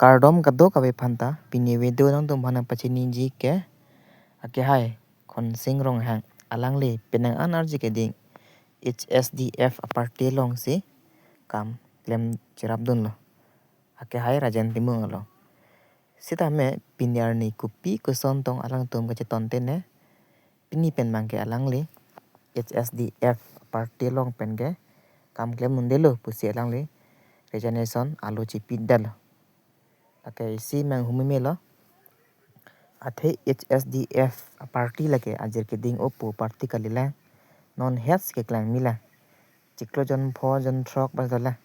Cardom kado kabe phanta pini video nang tum bhana pachini ji ke ake hai Khonsing Ronghang alangli penang anarji ke ding HSDF aparty long si kam klem chirap dun lo ake hai Rajen Timung lo sita me pinyar ni kupi kuson tong alang tum ke tonte ne pini pen mangke alangli HSDF aparty long pen ke kam klem mundelo pusi alangli regeneration alo chipi dal ake isi mang humime lo athe HSDF party lage ajir ke ding opo party kalila non heads ke klang mila chiklo jon pho jon throk bazala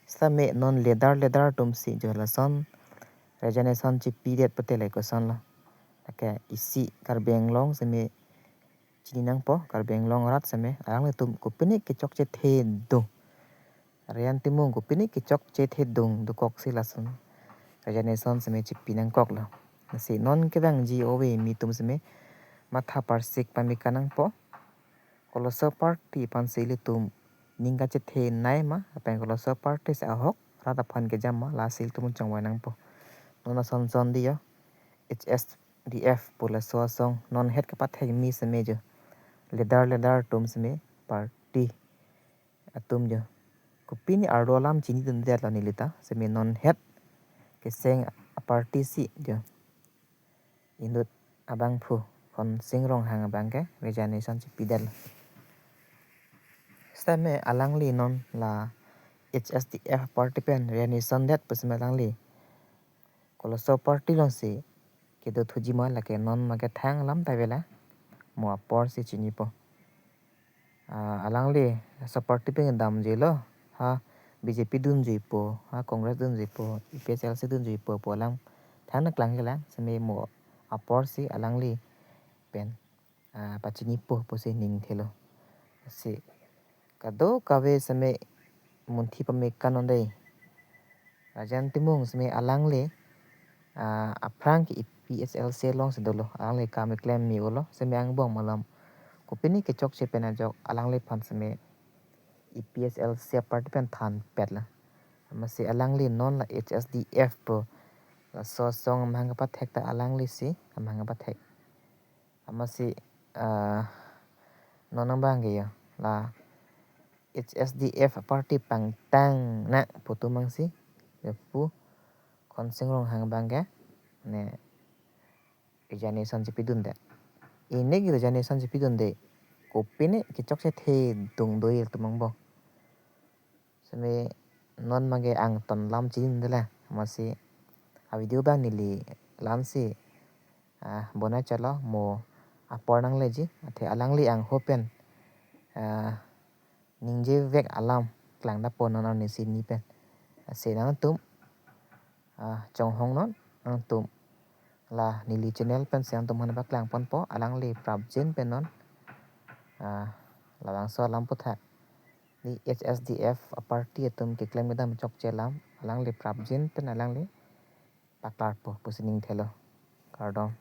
same non leather tumsi jola son regeneration chi period patele ko son lo ake isi karbeng long seme chininang po karbeng long rat seme ang tum kupini kechok che the do Rajen Timung kupini kechok che the dung du kok silasun regeneration seme chi pinang kok lo si non ke bang ji owe mi tum seme matha parsik pamikanang po koloso party pansili tum ninga che the nai ma apeng koloso party sa hok rata phan ke jam ma la sil tum changwai nang po nona son son dia HSDF pula so song non het ka pathai mi seme jo leather tum seme party atum jo kupini ardolam chini dun dia la nilita seme non het ke seng party si jo indut abang phu Khonsing Ronghang abang ke regeneration chi pidal same alangli non la HSDF party pen regeneration dat pusme alangli koloso party long si ke do thuji ma la ke non ma ke thang lam ta vela mo por si chini po alangli so party pen dam je lo ha BJP dun ji po ha Congress dun ji po PSLC dun ji po lang thang nak lang gela same mo apor si alangli pen pachini po si ning thelo si kado kawe same munthi pame kanon dei Rajen Timung same alangli aprang ki PSLC long sedolo alangli kame claim mi olo same ang bong malam kupini kechok che penajok alangli phan same PSLC party pen than petla masi alangli non la HSDF po la so song manga pathek ta alangli si manga pathek amasi nonang bangge ya la HSDF party pangtang na putu mangsi pu Khonsing Ronghang bangge ne regeneration pidun de ini gi regeneration pidun de kopine kechok se the dung doi tumang bo seme non mage ang ton lam chin de la masi a video bang nili lansi bona chalo mo apor nang leji the alangli ang hopen ningje vek alam klang da pon non ni sin ni pen se nang tum chong hong non nang tum la nili channel pen siang tum han ba klang pon po alangli prap jen pen non la lang so lam putha ni HSDF party tum keklem dam chok chelam alangli prap jen pen alangli paklar po pusining thelo kardom